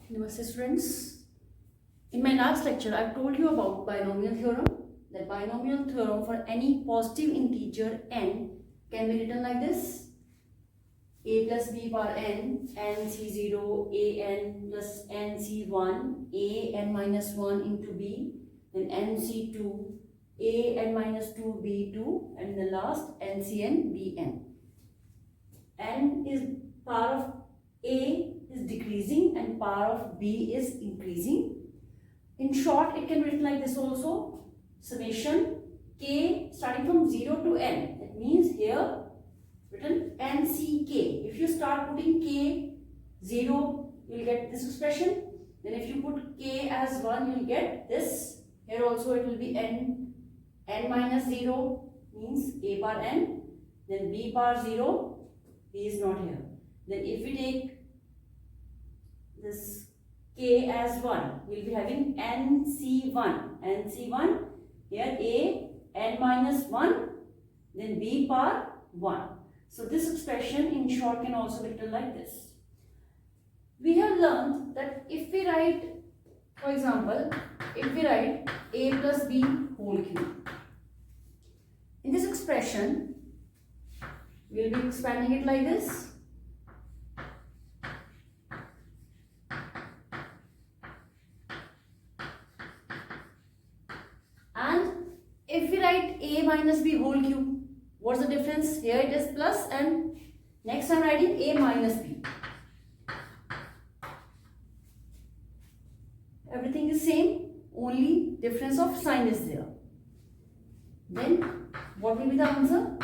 Namaste students. In my last lecture, I told you about binomial theorem. That binomial theorem for any positive integer n can be written like this: a plus b power n, nc0, an plus nc1, an minus 1 into b, then nc2, an minus 2, b2, and the last ncn, bn. N is power of a is decreasing and power of b is increasing. In short, it can be written like this also: summation k starting from 0 to n. That means here written nck. If you start putting k 0, you will get this expression. Then if you put k as 1, you will get this. Here also it will be n minus 0 means a power n. Then b power 0, b is not here. Then if we take this k as 1, we will be having nc1. nc1, here a n minus 1, then b power 1. So this expression in short can also be written like this. We have learned that if we write, for example, if we write a plus b whole cube, in this expression, we will be expanding it like this. And if we write a minus b whole cube, what's the difference? Here it is plus and next I'm writing a minus b. Everything is same, only difference of sign is there. Then what will be the answer?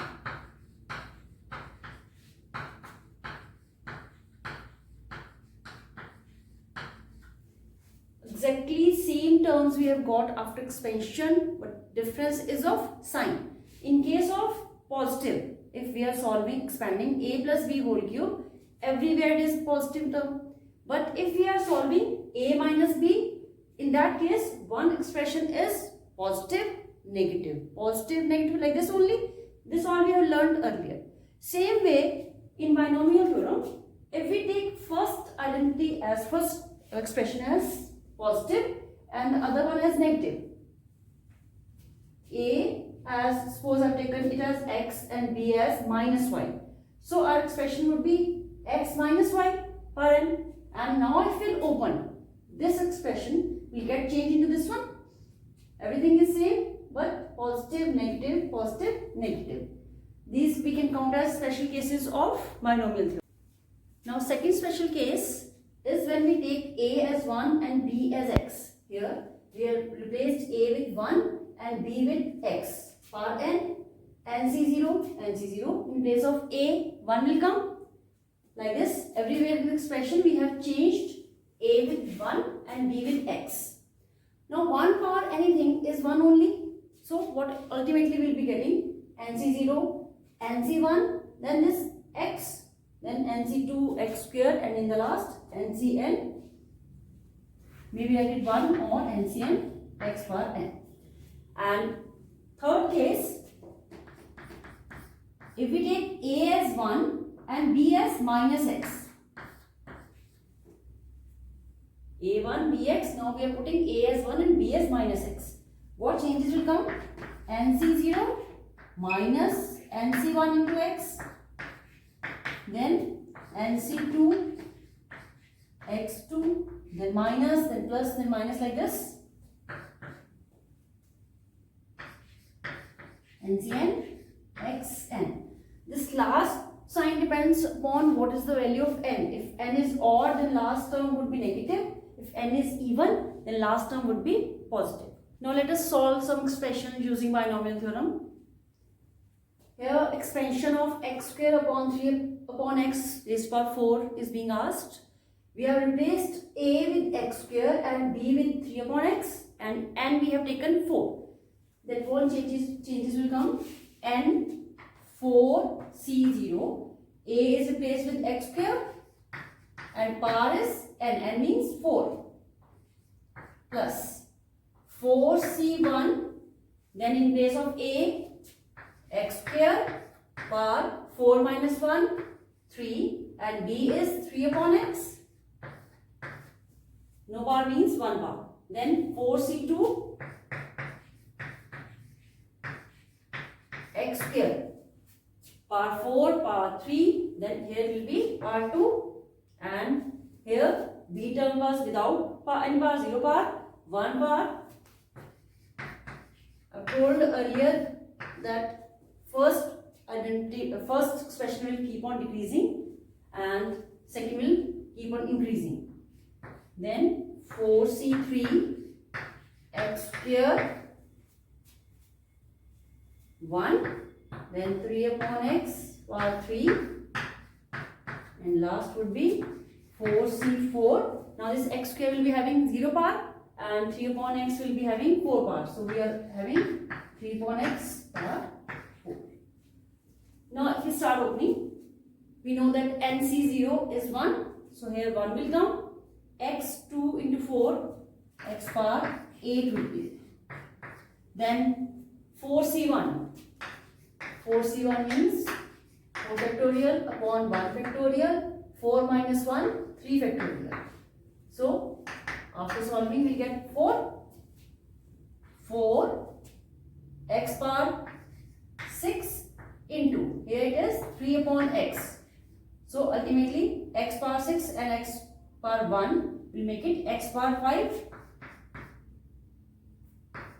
Exactly same terms we have got after expansion, but difference is of sign. In case of positive, if we are solving expanding a plus b whole cube, everywhere it is positive term. But if we are solving a minus b, in that case one expression is positive, negative, positive, negative, like this only. This all we have learned earlier. Same way in binomial theorem, if we take first identity as first expression as positive and the other one as negative, a as, suppose I have taken it as x and b as minus y. So our expression would be x minus y per n. And now if we will open this expression, will get changed into this one. Everything is same, but positive, negative, positive, negative. These we can count as special cases of binomial theorem. Now second special case is when we take a as 1 and b as x. Here we have replaced a with 1 and b with x. Power n, nc0, nc0. In place of a, 1 will come. Like this, everywhere in the expression we have changed a with 1 and b with x. Now 1 power anything is 1 only. So what ultimately we will be getting? nc0, nc1, then this x, then nc2 x square, and in the last ncn, maybe I did 1 on ncn x power n. And third case, if we take a as 1 and b as minus x, a1 bx, now we are putting a as 1 and b as minus x. What changes will come? nc0 minus nc1 into x, then nc2 x2, then minus, then plus, then minus, like this. ncn xn. This last sign depends upon what is the value of n. If n is odd, then last term would be negative. If n is even, then last term would be positive. Now let us solve some expressions using binomial theorem. Here expansion of x square upon 3 upon x raised to power 4 is being asked. We have replaced a with x square and b with 3 upon x, and n we have taken 4. Then what changes will come? n 4 c0. A is replaced with x square and power is n means 4, plus 4c1, then in place of a, x square, power 4 minus 1, 3, and b is 3 upon x. No power means 1 power. Then 4c2 x square. Power 4, power 3. Then here will be power 2. And here b term was without any power, 0 power, 1 power. I told earlier that first expression will keep on decreasing and second will keep on increasing. Then 4c3 x square 1, then 3 upon x power 3, and last would be 4c4. Now this x square will be having 0 power and 3 upon x will be having 4 power. So we are having 3 upon x power 4. Now if we start opening, we know that NC0 is 1. So here 1 will come. X2 into 4, x power 8 will be. Then 4c1. 4c1 means 4 factorial upon 1 factorial. 4 minus 1, 3 factorial. So after solving we get 4. 4 x power 6 into, here it is 3 upon x. So ultimately x power 6 and x power 1 will make it x power 5,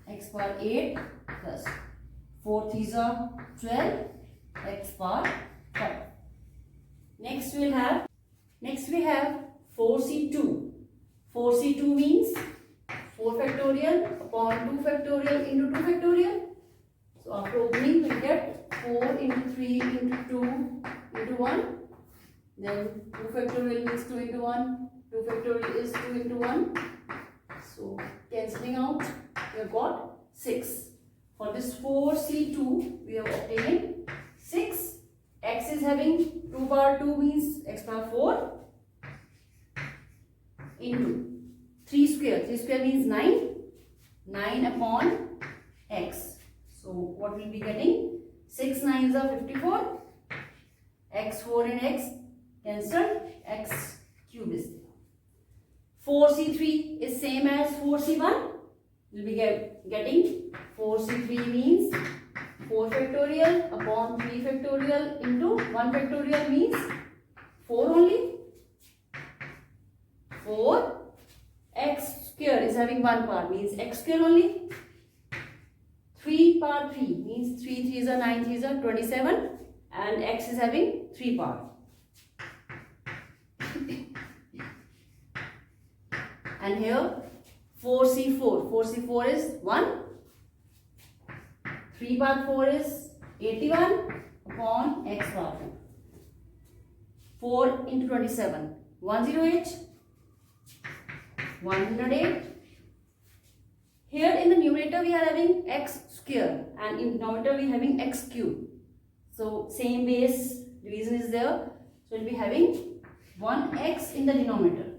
x power 8 plus 4 3s are 12, x power 5. Next we have 4c2. 4c2 means 4 factorial upon 2 factorial into 2 factorial. So after opening we get 4 into 3 into 2 into 1. Then 2 factorial means 2 into 1. 2 factorial is 2 into 1. So cancelling out, we have got 6. For this 4c2, we have obtained 6. X is having 2 power 2 means x power 4 into 3 square. 3 square means 9. 9 upon x. So what will be getting? 6 9s are 54. x4 and x cancelled. X cube is there. 4c3 is same as 4c1. We'll be getting 4c3 means 4 factorial upon 3 factorial into 1 factorial means 4 only. 4 x square is having 1 power means x square only. 3 power 3 means 3 3s are 9 3s are 27 and x is having 3 power. And here 4c4. 4c4 is 1. 3 power 4 is 81 upon x power 4. 4 into 27. 108. 108. Here in the numerator we are having x square and in denominator we are having x cube. So same base division is there. So we will be having 1x in the denominator.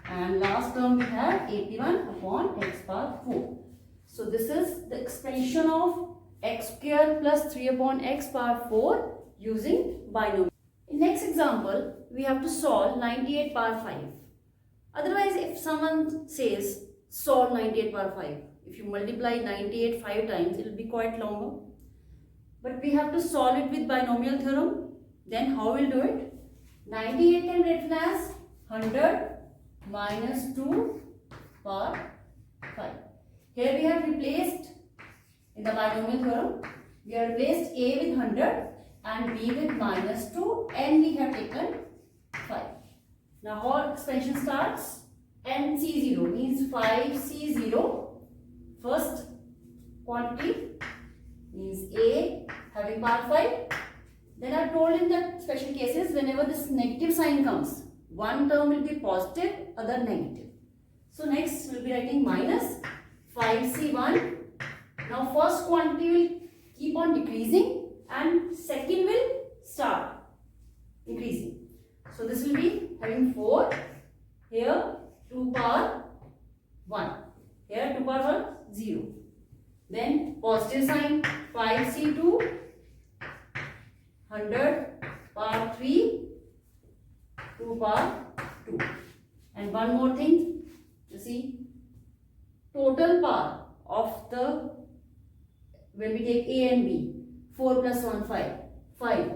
And last term we have 81 upon x power 4. So this is the expansion of x square plus 3 upon x power 4 using binomial. In next example, we have to solve 98 power 5. Otherwise, if someone says solve 98 power 5, if you multiply 98 5 times, it will be quite longer. But we have to solve it with binomial theorem. Then how we'll do it? 98 can be written as 100 minus 2 power 5. Here we have replaced, in the binomial theorem, we have replaced a with 100 and b with minus 2 and we have taken 5. Now how expansion starts? NC0 means 5C0. First quantity means a having power 5. Then I told in the special cases, whenever this negative sign comes, one term will be positive, other negative. So next we will be writing minus 5C1. Now first quantity will keep on decreasing and second will start increasing. So this will be having 4. Here 2 power 1. Here 2 power 1, 0. Then positive sign 5C2. 100 power 3, 2 power 2. And one more thing, see total power of the, when we take A and B, 4 plus 1 5, 5,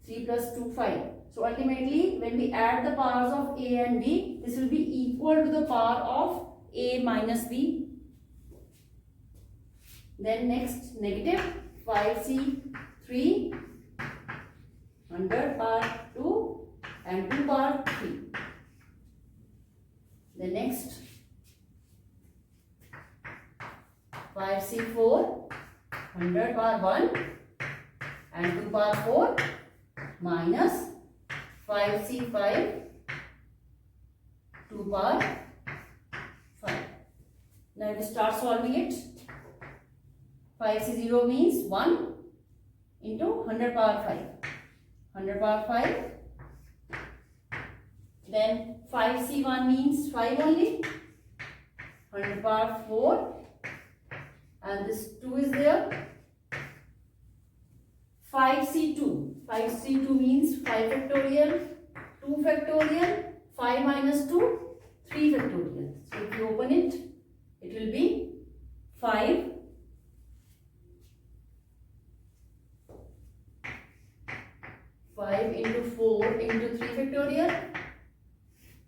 3 plus 2 5. So ultimately when we add the powers of A and B, this will be equal to the power of A minus B. Then next, negative 5C3 100 power 2 and 2 power 3. The next 5C4 100 power 1 and 2 power 4 minus 5C5 2 power 5. Now we start solving it. 5C0 means 1 into 100 power 5. 100 power 5. Then 5C1 means 5 only. 100 power 4. And this 2 is there. 5C2. 5C2 means 5 factorial, 2 factorial, 5 minus 2, 3 factorial. So if you open it, it will be 5 into 4 into 3 factorial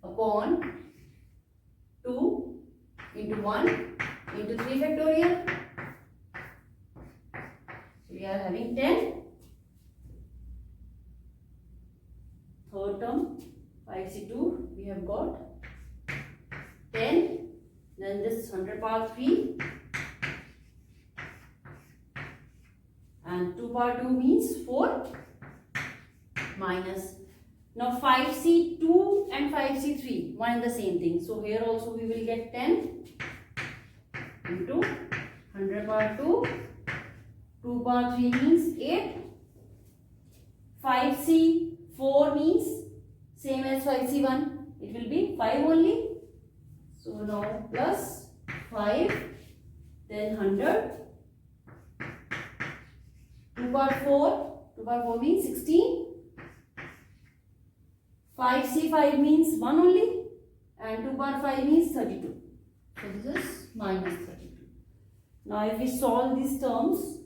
upon 2 into 1 into 3 factorial. So we are having 10. Third term 5C2 we have got 10. Then this 100 power 3 and 2 power 2 means 4 minus. Now 5C2 and 5C3 one and the same thing. So here also we will get 10 into 100 power 2. 2 power 3 means 8. 5C4 means same as 5C1. It will be 5 only. So now plus 5, then 100. 2 power 4. 2 power 4 means 16. 5C5 means 1 only. And 2 power 5 means 32. So this is minus 32. Now if we solve these terms,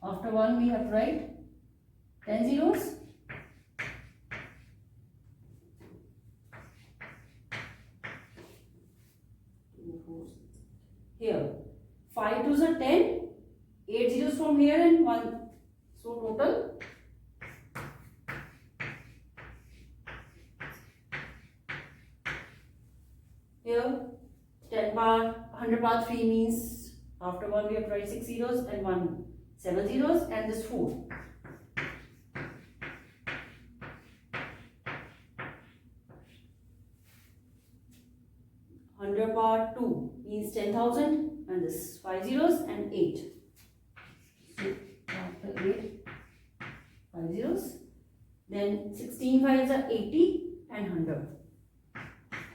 after 1 we have to write 10 zeros. Here 5 2s are 10, 8 zeros from here and 1. So total here 10 power 100 power 3 means after 1 we have to write 6 zeros and 1 7 zeros and this 4. Power 2 means 10,000 and this 5 zeros and 8. So after 8, 5 zeros. Then 16 5s are 80 and 100.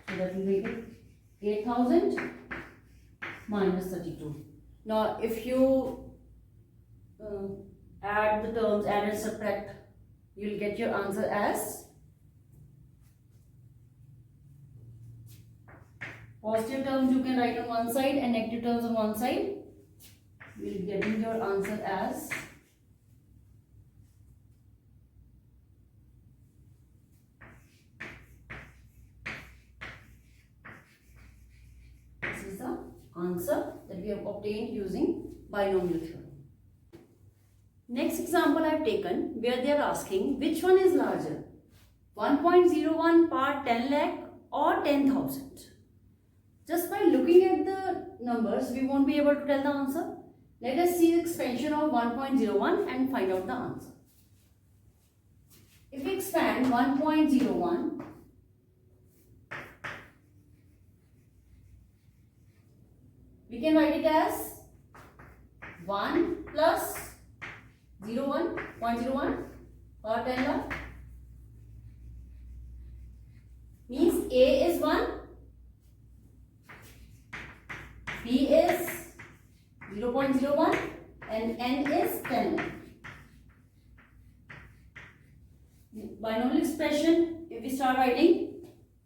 So that will make it 8,000 minus 32. Now if you add the terms, add and subtract, you will get your answer as positive terms you can write on one side and negative terms on one side. You will get your answer as this is the answer that we have obtained using binomial theorem. Next example I have taken where they are asking which one is larger, 1.01 power 10 lakh or 10,000. Just by looking at the numbers, we won't be able to tell the answer. Let us see the expansion of 1.01 and find out the answer. If we expand 1.01, we can write it as 1 plus 0.01 power 10 lakh. Means A is 1. B is 0.01 and N is 10 lakh. Binomial expression, if we start writing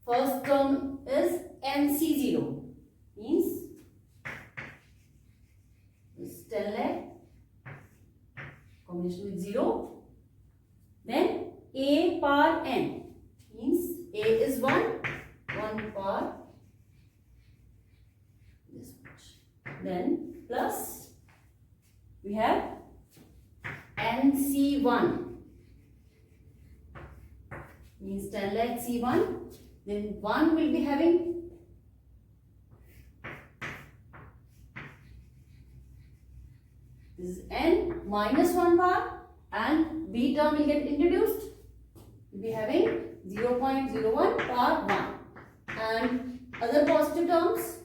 First term is NC0, means this 10 lakh combination with 0. Then A power n, means A is 1 power this much. Then plus we have NC1, means 10 lakh C1. Then 1 will be having this is n minus 1 power, and B term will get introduced. We'll be having 0.01 power 1. And other positive terms.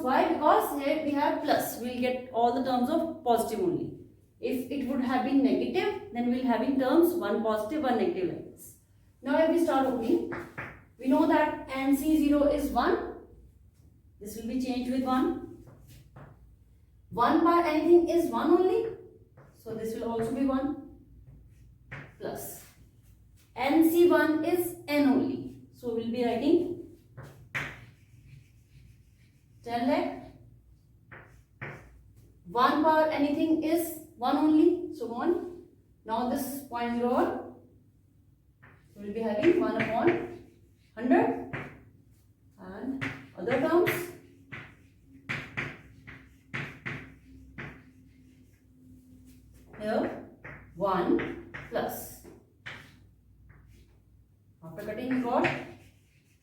Why? Because here we have plus. We will get all the terms of positive only. If it would have been negative, then we will have in terms one positive, one negative like this. Now if we start opening, we know that NC0 is 1. This will be changed with 1. 1 power anything is 1 only. So this will also be 1. Plus NC1 is n only. So we will be writing 10 lakh. 1 power anything is 1 only. So 1. Now this 0.01. So we will be having 1 upon 100. And other terms. Here 1 plus. After cutting we got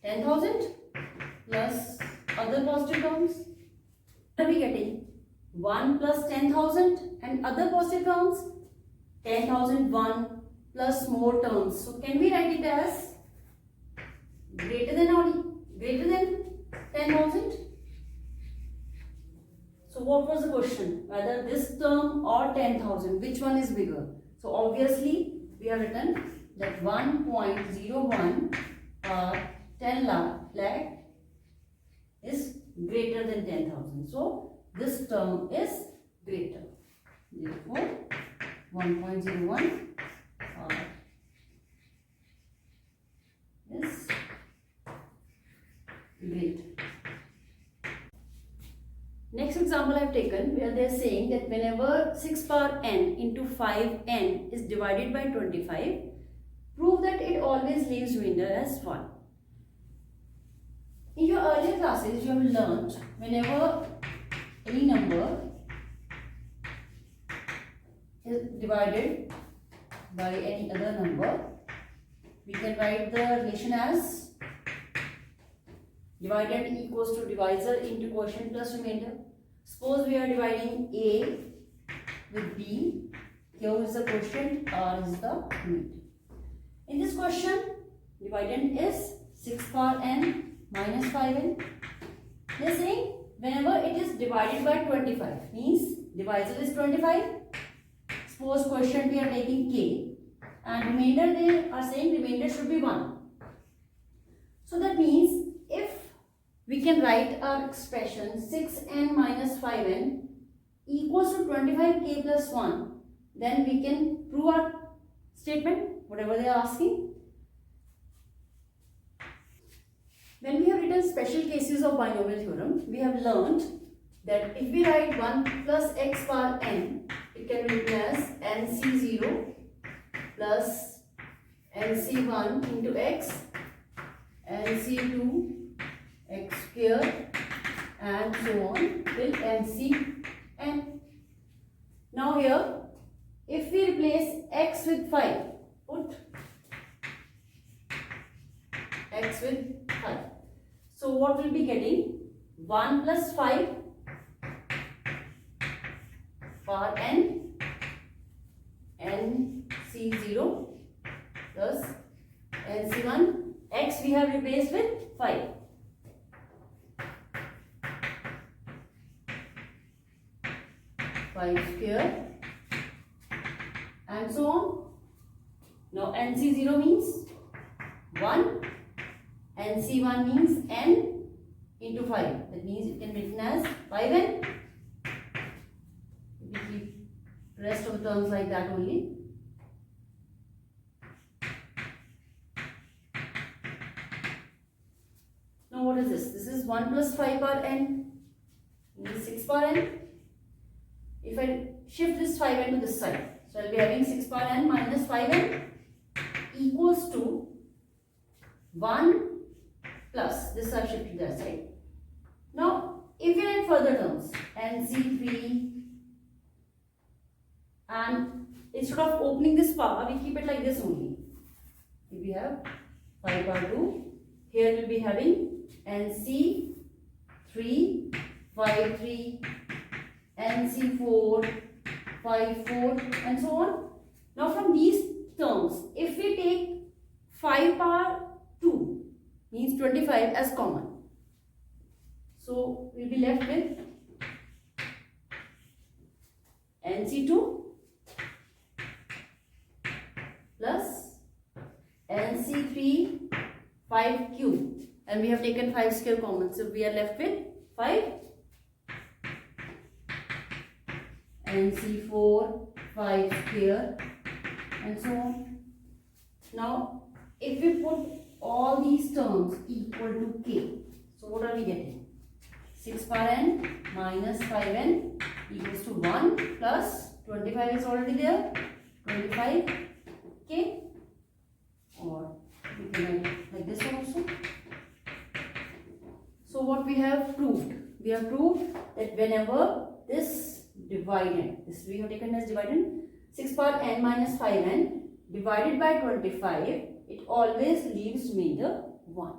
10,000 plus other positive terms. What are we getting? 1 plus 10,000 and other positive terms. 10,001 plus more terms. So can we write it as greater than or greater than 10,000? So what was the question? Whether this term or 10,000, which one is bigger? So obviously we have written that 1.01 10 lakh is greater than 10,000. So this term is greater. Therefore 1.01 is greater. Next example I have taken where they are saying that whenever 6 power n into 5n is divided by 25, prove that it always leaves remainder as 1. In your earlier classes, you have learnt whenever any number is divided by any other number, we can write the relation as dividend equals to divisor into quotient plus remainder. Suppose we are dividing A with B. Q is the quotient, R is the remainder. In this question, dividend is 6 power n minus 5n. They are saying whenever it is divided by 25, means divisor is 25. Suppose quotient we are taking K, and remainder they are saying remainder should be 1. So that means if we can write our expression 6n minus 5n equals to 25k plus 1, then we can prove our statement, whatever they are asking. When we have written special cases of binomial theorem, we have learnt that if we write 1 plus x power n, it can be written as nc0 plus nc1 into x, nc2 x square, and so on till ncn. Now here, if we replace x with 5, put x with 5. So what will be getting? 1 plus 5 power n, nc0 plus nc1, x we have replaced with 5. 5 square and so on. Now nc0 means 1, nc1 means n into 5. That means it can be written as 5n. We keep rest of the terms like that only. 1 plus 5 power n means 6 power n. If I shift this 5n to this side, so I'll be having 6 power n minus 5n equals to 1 plus this I've shifted that side. Now if we add further terms nc3, and instead of opening this power we keep it like this only. If we have 5 power 2, here we'll be having nc3 5 3, nc4 5 4, and so on. Now from these terms, if we take 5 power 2 means 25 as common, so we'll be left with nc2 plus nc3 5 cube, and we have taken 5 square common, so we are left with 5 nc4 5 square, and so on. Now if we put all these terms equal to k, so what are we getting? 6 power n minus 5n equals to 1 plus 25 is already there, 25k, or we can write like this also. So what we have proved? We have proved that whenever this dividend, this we have taken as dividend, 6 power n minus 5n divided by 25, it always leaves me the 1.